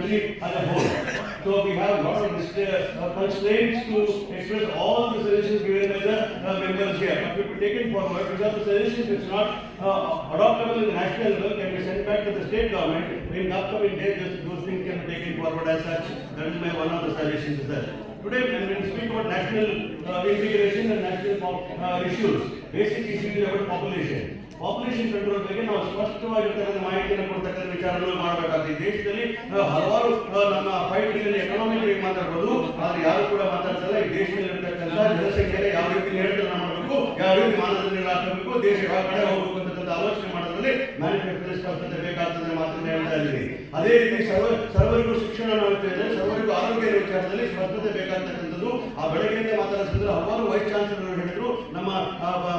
country as a whole. So we have a lot of constraints to express all the suggestions given by the members here. But we have taken forward because the suggestions which are not adoptable in the national level can be sent back to the state government. In the upcoming days, those things can be taken forward as such. That is my one of the suggestions. Today, when we speak about national integration and national issues, basic issues about population. Population control ಬಗ್ಗೆ ನಾವು ಸ್ಪಷ್ಟವಾಗಿರ್ತಕ್ಕಂಥ ಮಾಹಿತಿಯನ್ನು ಕೊಡ್ತಕ್ಕಂಥ ವಿಚಾರಗಳು ಮಾಡಬೇಕಾಗ್ತದೆ. ದೇಶದಲ್ಲಿ ಹಲವಾರು ನಮ್ಮ 5 trillion economy ಬಗ್ಗೆ ಮಾತಾಡ್ಬೋದು, ಆದ್ರೆ ಯಾರು ಕೂಡ ಮಾತಾಡ್ತಲ್ಲ. ಈ ದೇಶದಲ್ಲಿ ಇರತಕ್ಕಂಥ ಜನಸಂಖ್ಯೆ ಯಾವ ರೀತಿ ನಿಯಂತ್ರಣ ಮಾಡಬೇಕು, ಯಾವ ರೀತಿ ಮಾನದಂಡಗಳು ಹಾಕಬೇಕು, ದೇಶ ಯಾವ ಕಡೆ ಹೋಗಬೇಕು ಅಂತಕ್ಕಂಥ ಆಲೋಚನೆ ಮಾಡೋದ್ರಲ್ಲಿ ಮ್ಯಾನಿಫೆಸ್ಟೋ ಸ್ಪಷ್ಟತೆ ಬೇಕಾಗ್ತದೆ ಮಾತನ್ನು ಹೇಳ್ತಾ ಇದ್ದೀನಿ. ಅದೇ ರೀತಿ ಸರ್ವರಿಗೂ ಶಿಕ್ಷಣ ಇದ್ದಾರೆ, ಸರ್ವರಿಗೂ ಆರೋಗ್ಯದ ವಿಚಾರದಲ್ಲಿ ಸ್ಪಷ್ಟತೆ ಬೇಕಾಗ್ತಕ್ಕಂಥದ್ದು. ಆ ಬೆಳಗ್ಗೆಯಿಂದ ಮಾತಾಡಿಸಿದ್ರೆ ಹಲವಾರು ವೈಸ್ ಚಾನ್ಸಲರ್ ಹೇಳಿದ್ರು, ನಮ್ಮ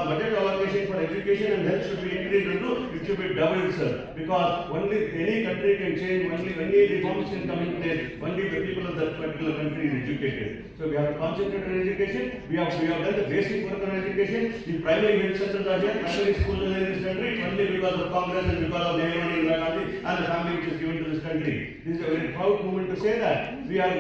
budget allocation for education and health should be increased into, it should be doubled, sir, because only any country can change, only reforms can come in place, only the people of that particular country is educated. So we have to concentrate on education. We have done the basic work on education. The primary health centers are here, primary schools in this country, only because of Congress and because of Nehru and Indira Gandhi and the family which is given to this country. This is a very proud moment to say that we have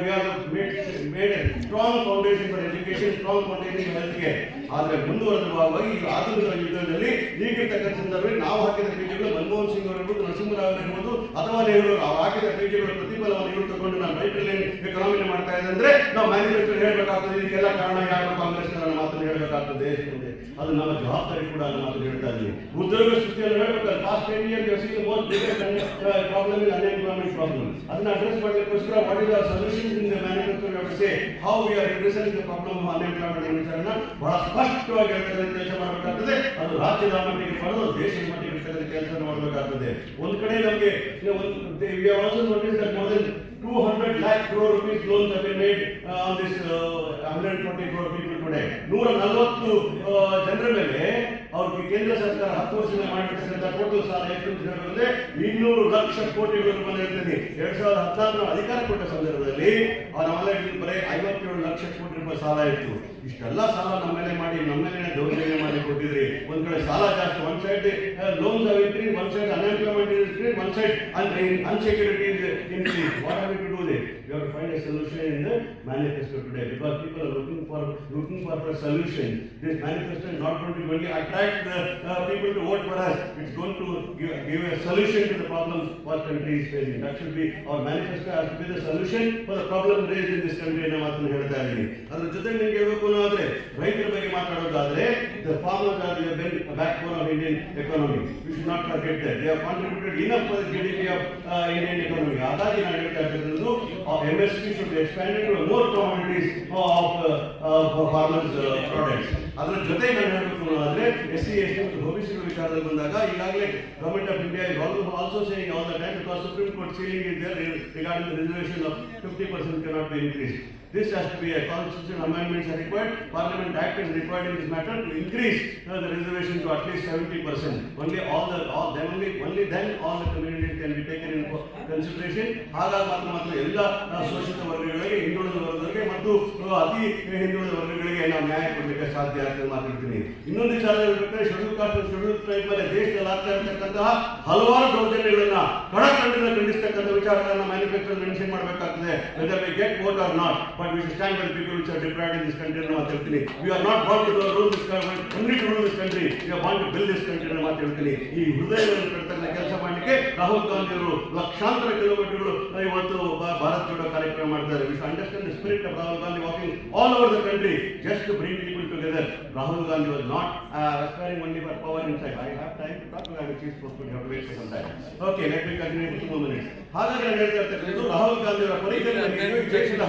made a strong foundation for education, strong foundation for healthcare. ಆದರೆ ಮುಂದುವರೆದ ಭಾಗವಾಗಿ ಈ ಆಧುನಿಕ ಯುಗದಲ್ಲಿ ಈಗಿರ್ತಕ್ಕಂಥ ಸಂದರ್ಭದಲ್ಲಿ ನಾವು ಹಾಕಿದ ಬೀಜಗಳು ಮನಮೋಹನ್ ಸಿಂಗ್ ಅವರಿರ್ಬೋದು, ನರಸಿಂಹರಾವ್ ಇರ್ಬೋದು ಅಥವಾ ನೆಹರು ಅವರು ಹಾಕಿದ ಬೀಜಗಳ ಪ್ರತಿಫಲವನ್ನು ಇವರು ತಗೊಂಡು ನಾವು 5 ಟ್ರಿಲಿಯನ್ ಎಕಾನಮಿನ ಮಾಡ್ತಾ ಇದೆ ಅಂದ್ರೆ ನಾವು ಮ್ಯಾನಿಫೆಸ್ಟೋ ಹೇಳಬೇಕಾಗ್ತದೆ. ಇದಕ್ಕೆಲ್ಲ ಕಾರಣ ಯಾರು? ಕಾಂಗ್ರೆಸ್ ಮಾತನ್ನು ಹೇಳಬೇಕಾಗ್ತದೆ. ದೇಶದಲ್ಲಿ ಅದು ನಮ್ಮ ಜವಾಬ್ದಾರಿ ಕೂಡ ಮಾತನ್ನು ಹೇಳ್ತಾ ಇದ್ದೀವಿ. ಉದ್ಯೋಗ ಸೃಷ್ಟಿಯಲ್ಲಿ ಹೇಳಬೇಕಾದ್ರೆ last 10 years most biggest problem is unemployment problem. ಅದನ್ನ ಅಡ್ರೆಸ್ ಮಾಡಲಿಕ್ಕೋಸ್ಕರ what is our solution in the manifesto to say how we are addressing the problem of unemployment ಅನ್ನೋ ವಿಚಾರನ ಬಹಳ ಸ್ಪಷ್ಟವಾಗಿ ಹೇಳ್ತಕ್ಕಂಥ ಕೆಲಸ ಮಾಡಬೇಕಾಗ್ತದೆ. ಅದು ರಾಜ್ಯದ ಮಟ್ಟಿಗೆ ಮಾಡೋದು, ದೇಶದ ಮಟ್ಟಿಗೆ ಇರ್ತಕ್ಕಂಥ ಕೆಲಸ ಮಾಡಬೇಕಾಗ್ತದೆ. ಒಂದು ಕಡೆ ನಮಗೆ more than 200 lakh crore rupees loans have been made on this 140 crore people today. 140 ಜನರ ಮೇಲೆ ಅವ್ರಿಗೆ ಕೇಂದ್ರ ಸರ್ಕಾರ 10 ವರ್ಷದಿಂದ ಮಾಡಿರ್ತಕ್ಕಂಥ ಟೋಟಲ್ ಸಾಲ ಎಷ್ಟು ಅಂತ ಹೇಳಿದ್ರೆ 200 ಲಕ್ಷ ಕೋಟಿ ರೂಪಾಯಿ ಇರ್ತದೆ. 2014 ಅಧಿಕಾರ ಕೊಟ್ಟ ಸಂದರ್ಭದಲ್ಲಿ ನಾವೆಲ್ಲ ಬರೀ 57 ಲಕ್ಷ ಕೋಟಿ ರೂಪಾಯಿ ಸಾಲ ಇತ್ತು. ಇಷ್ಟೆಲ್ಲ ಸಾಲ ನಮ್ಮ ಮೇಲೆ ಮಾಡಿ ನಮ್ಮ ಮೇಲೆ ದೌರ್ಜನ್ಯ ಮಾಡಿ ಕೊಟ್ಟಿದ್ರಿ. ಒಂದ್ ಕಡೆ ಸಾಲ ಜಾಸ್ತಿ, one side loans have increased, one side unemployment is increased, one side unsecurity is increased. What are we to do there? We have to find a solution in the manifesto today because people are looking for a solution. This manifesto is not going to only attract the people to vote for us. It's going to give a solution to the problems what country is facing. That should be our manifesto has to be the solution for the problem raised in this country. ಅನ್ನೋ ಮಾತನ್ನು ಹೇಳ್ತಾ ಇದ್ದೀನಿ. ಅದರ ಜೊತೆಗೆ ನಿಮಗೆ ಹೇಳ್ಬೇಕು ಅನ್ನೋದ್ರೆ ರೈತರ ಬಗ್ಗೆ ಮಾತಾಡೋದಾದ್ರೆ the farmers are the backbone of Indian economy. We should not forget that. They have contributed enough for the GDP of Indian economy. ಹಾಗಾಗಿ ನಾನು ಹೇಳ್ತಾ ಇರೋದು MSP should be expanded to more commodities of farmers products. ಅದರ ಜೊತೆಗೆ ನಾನು ಹೇಳಬೇಕು ಅನ್ನೋದಾದ್ರೆ SC ST ಮತ್ತು OBC ವಿಚಾರದಲ್ಲಿ ಬಂದಾಗ ಈಗಾಗಲೇ government of India is also saying all the time because Supreme Court ceiling is there regarding the reservation of 50% cannot be increased. This has to be a constitutional amendments are required. Parliament Act is required in this matter to increase the reservation to at least 70%. Only then all the communities can be taken in consideration. ಹಾಗಾಗಿ ಮಾತ್ರ ಎಲ್ಲ ಶೋಷಿತ ವರ್ಗಗಳಿಗೆ, ಹಿಂದುಳಿದ ವರ್ಗಗಳಿಗೆ ಮತ್ತು ಅತಿ ಹಿಂದುಳಿದ ವರ್ಗಗಳಿಗೆ ನಾವು ನ್ಯಾಯ ಕೊಡಲಿಕ್ಕೆ ಸಾಧ್ಯ ಆಗ್ತದೆ ಮಾತಾಡ್ತೀನಿ. ಇನ್ನೊಂದು ವಿಚಾರ ಹೇಳ್ಬೇಕಾದ್ರೆ ಶೆಡ್ಯೂಲ್ ಕಾಸ್ಟ್ ಶೆಡ್ಯೂಲ್ ಟ್ರೈಬ್ ಮೇಲೆ ದೇಶದಲ್ಲಿ ಆಗ್ತಾ ಇರತಕ್ಕಂತಹ ಹಲವಾರು ದೌರ್ಜನ್ಯಗಳನ್ನ ಖಂಡಿಸ್ತಕ್ಕಂಥ ವಿಚಾರಗಳನ್ನ ಮ್ಯಾನಿಫೆಸ್ಟೋ ಮೆನ್ಷನ್ ಮಾಡಬೇಕಾಗ್ತದೆ. Whether we get vote or not, but we should stand by the people which are deprived in this country ಅನ್ನೋ ಮಾತು ಹೇಳ್ತೀನಿ. We are not born to rule this country, only to rule this country. We are born to build this country ಅನ್ನೋ ಮಾತು ಹೇಳ್ತೀನಿ. ಈ ಹೃದಯವನ್ನು ಕಟ್ಟತಕ್ಕಂಥ ಕೆಲಸ ಮಾಡಲಿಕ್ಕೆ ರಾಹುಲ್ ಗಾಂಧಿ ಅವರು ಲಕ್ಷಾಂತರ ಕಿಲೋಮೀಟರ್ಗಳು ಇವತ್ತು ಭಾರತ್ ಜೋಡೋ ಕಾರ್ಯಕ್ರಮ ಮಾಡ್ತಾರೆ. We should understand the spirit of Rahul Gandhi walking all over the country just to bring people together. Rahul Gandhi was not aspiring only for power inside. I have time to talk to the chief spokesman. You have to wait for some time. Okay, let me continue for 2 minutes. ಹಾಗಾಗಿ ನಾನು ಹೇಳ್ತಾ ಇರ್ತಕ್ಕಂಥದ್ದು ರಾಹುಲ್ ಗಾಂಧಿ ಅವರ ಪರಿಕಲ್ಪನೆ ದೇಶದ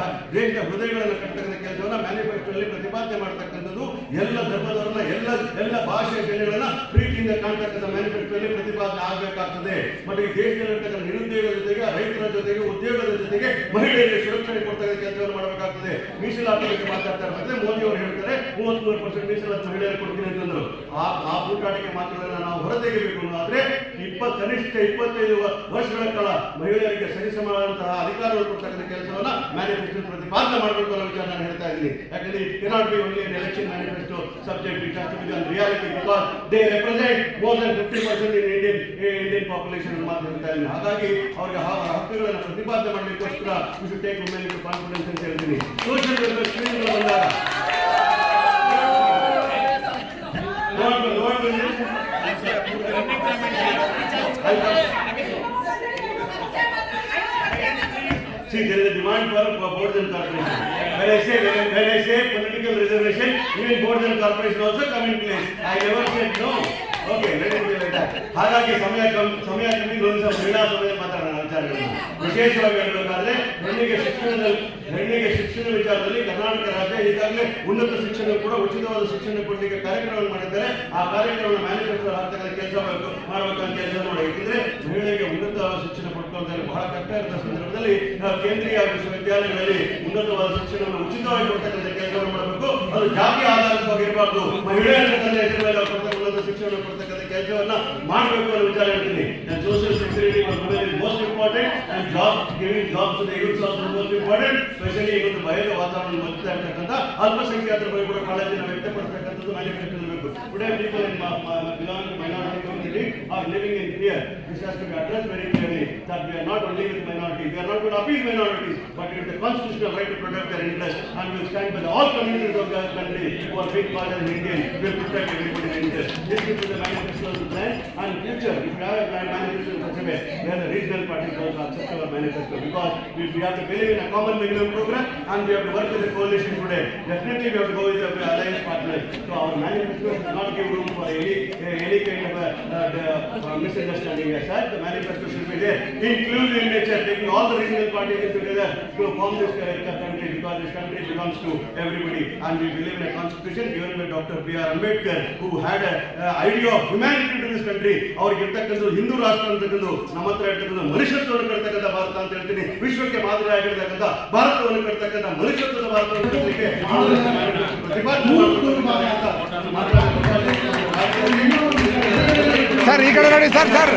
ಹೃದಯಗಳನ್ನು ಕಟ್ಟತಕ್ಕಂಥ ಕೆಲಸವನ್ನ ಮ್ಯಾನಿಫೆಸ್ಟೋಲ್ಲಿ ಪ್ರತಿಪಾದನೆ ಮಾಡತಕ್ಕಂಥದ್ದು. ಎಲ್ಲ ಧರ್ಮದವರನ್ನ ಎಲ್ಲ ಭಾಷೆಯ ಜನಗಳನ್ನ ಪ್ರೀತಿಯಿಂದ ಕಾಣ್ತಕ್ಕಂಥ ಮ್ಯಾನಿಫೆಸ್ಟೋಲ್ಲಿ ಪ್ರತಿಪಾದನೆ ಆಗಬೇಕಾಗ್ತದೆ. ಮತ್ತು ಈ ದೇಶದಲ್ಲಿರ್ತಕ್ಕಂಥ ನಿರುದ್ಯೋಗದ ಜೊತೆಗೆ, ರೈತರ ಜೊತೆಗೆ, ಉದ್ಯೋಗದ ಜೊತೆಗೆ ಮಹಿಳೆಯರಿಗೆ ಸುರಕ್ಷಣೆ ಕೊಡ್ತಕ್ಕಂಥ ಕೆಲಸವನ್ನು ಮಾಡಬೇಕಾಗ್ತದೆ. ಮೀಸಲಾತಿ ಬಗ್ಗೆ ಮಾತಾಡ್ತಾ ಇರ್ತಾರೆ. ಮೋದಿ ಅವರು ಹೇಳ್ತಾರೆ 33% ಮೀಸಲಾತಿ ಮಹಿಳೆಯರು ಕೊಡ್ತೀನಿ ಅಂತಂದ್ರು. ಆ ಬೂಟಾಟಿಕೆ ಮಾತುಗಳನ್ನ ನಾವು ಹೊರತೆಗೆಯಬೇಕು ಅನ್ನೋದಾದ್ರೆ ಕನಿಷ್ಠ 25 ವರ್ಷಗಳ ಕಾಲ ಮಹಿಳೆಯರಿಗೆ ಸರಿಸಮಾನಂತಹ ಅಧಿಕಾರಗಳು ಕೊಡ್ತಕ್ಕಂಥ ಕೆಲಸವನ್ನ ಮ್ಯಾನಿಫೆಸ್ಟೋ ಪ್ರತಿಪಾದನೆ ಮಾಡಬೇಕು ಅನ್ನೋ ವಿಚಾರ ನಾನು ಹೇಳ್ತಾ ಇದ್ದೀನಿ. ಯಾಕಂದ್ರೆ it cannot be only an election manifesto subject, it has to be on reality because they represent more than 50% in Indian population ಅನ್ನು ಮಾತ್ರ ಹೇಳ್ತಾ ಇದ್ದೀನಿ. ಹಾಗಾಗಿ ಅವರಿಗೆ ಹಕ್ಕುಗಳನ್ನು ಪ್ರತಿಪಾದನೆ ಮಾಡಲಿಕ್ಕೋಸ್ಕರ we should take women into confidence ಅಂತ ಹೇಳ್ತೀನಿ. ಸೋಷಿಯಲ್ ವೆಲ್ಫೇರ್ ಸ್ಕೀಮ್ಗಳು ಬಂದಾಗ see, there is a demand for boards and corporations. When I say political reservation, even boards and corporations also come in place. I never said no. Okay, let it be like that. ಹಾಗಾಗಿ ಸಮಯ ಕಮ್ಮಿ ಒಂದು ಮಹಿಳಾ ಸಮಯ ಮಾತಾಡೋಣ ವಿಚಾರಗಳನ್ನ ವಿಶೇಷವಾಗಿ ಹೇಳಬೇಕಾದ್ರೆ ಹೆಣ್ಣಿಗೆ ಶಿಕ್ಷಣ ವಿಚಾರದಲ್ಲಿ ಕರ್ನಾಟಕ ರಾಜ್ಯ ಈಗಾಗಲೇ ಉನ್ನತ ಶಿಕ್ಷಣ ಕೂಡ ಉಚಿತವಾದ ಶಿಕ್ಷಣ ಕೊಡಲಿಕ್ಕೆ ಕಾರ್ಯಕ್ರಮವನ್ನು ಮಾಡಿದ್ದಾರೆ. ಆ ಕಾರ್ಯಕ್ರಮವನ್ನು ಮ್ಯಾನಿಫೆಸ್ಟೋ ಹಾಕ್ತಕ್ಕಂಥ ಕೆಲಸ ಮಾಡಬೇಕಂತ ಕೆಲಸ ಮಾಡಿ. ಯಾಕಂದ್ರೆ ಮಹಿಳೆಗೆ ಉನ್ನತ ಶಿಕ್ಷಣ ಪಡ್ಕೊಳ್ಳೋದ್ರಲ್ಲಿ ಬಹಳ ಕಷ್ಟ ಇರುವ ಸಂದರ್ಭದಲ್ಲಿ ಕೇಂದ್ರೀಯ ವಿಶ್ವವಿದ್ಯಾಲಯಗಳಲ್ಲಿ ಉನ್ನತವಾದ ಶಿಕ್ಷಣವನ್ನು ಉಚಿತವಾಗಿ ಕೊಡ್ತಕ್ಕಂಥ ಕೆಲಸವನ್ನು ಮಾಡಬೇಕು. ಅದು ಜಾತಿ ಆಧಾರಿತವಾಗಿರಬಾರ್ದು. ಮಹಿಳೆಯರ ಹೆಸರಲ್ಲಿ ಉನ್ನತ ಶಿಕ್ಷಣ ಕೊಡ್ತಕ್ಕಂಥ ಕೆಲಸವನ್ನ ಮಾಡಬೇಕು ಅನ್ನೋ ವಿಚಾರ ಹೇಳ್ತೀನಿ. Social security most important and giving job to the youths also most important. Specially ಇವತ್ತು ಭಯದ ವಾತಾವರಣ ಮಧ್ಯ ಇರ್ತಕ್ಕಂಥ ಅಲ್ಪಸಂಖ್ಯಾತರ ಬಗ್ಗೆ ಕೂಡ ಕಾಳಜಿಯನ್ನು ವ್ಯಕ್ತಪಡಿಸತಕ್ಕಂಥದ್ದು ಮ್ಯಾನಿಫೆಸ್ಟೋ ಇರಬೇಕು. Today people in belong to minority community are living in fear. This has to be addressed very clearly that we are not only with minorities, we are not going to appease minorities, but it is the constitutional right to protect their interests, and we will stand by all communities of the country who are being called as Indian. We will protect everybody's interests. This is the manifesto's plan and future. If you have a manifesto in such a way where the regional parties also accept our manifesto, because we have to believe in a common minimum program and we have to work with the coalition today. Definitely we have to go with the alliance partners. So our manifesto does not give room for any kind of misunderstanding as such. The manifesto should be there, inclusive in nature, taking all the regional parties together to form this country, because this country belongs to everybody, and we believe in a constitution given by Dr. B.R. Ambedkar, who had an idea of humanity to this country. ಅವ್ರಿಗೆ ಇರ್ತಕ್ಕಂಥ ಹಿಂದೂ ರಾಷ್ಟ್ರ ಅಂತಕ್ಕಂಥದ್ದು ನಮ್ಮ ಹತ್ರ ಇರ್ತಕ್ಕಂಥ ಮನುಷ್ಯತ್ವವನ್ನು ಕಟ್ತಕ್ಕಂಥ ಭಾರತ ಅಂತ ಹೇಳ್ತೀನಿ. ವಿಶ್ವಕ್ಕೆ ಮಾದರಿ ಆಗಿರ್ತಕ್ಕಂಥ ಭಾರತವನ್ನು ಕಟ್ತಕ್ಕಂಥ ಮನುಷ್ಯತ್ವದ ಭಾರತವನ್ನು ಕಟ್ಟಲಿಕ್ಕೆ ಸರ್ ಈ ಕಡೆ ನೋಡಿ ಸರ್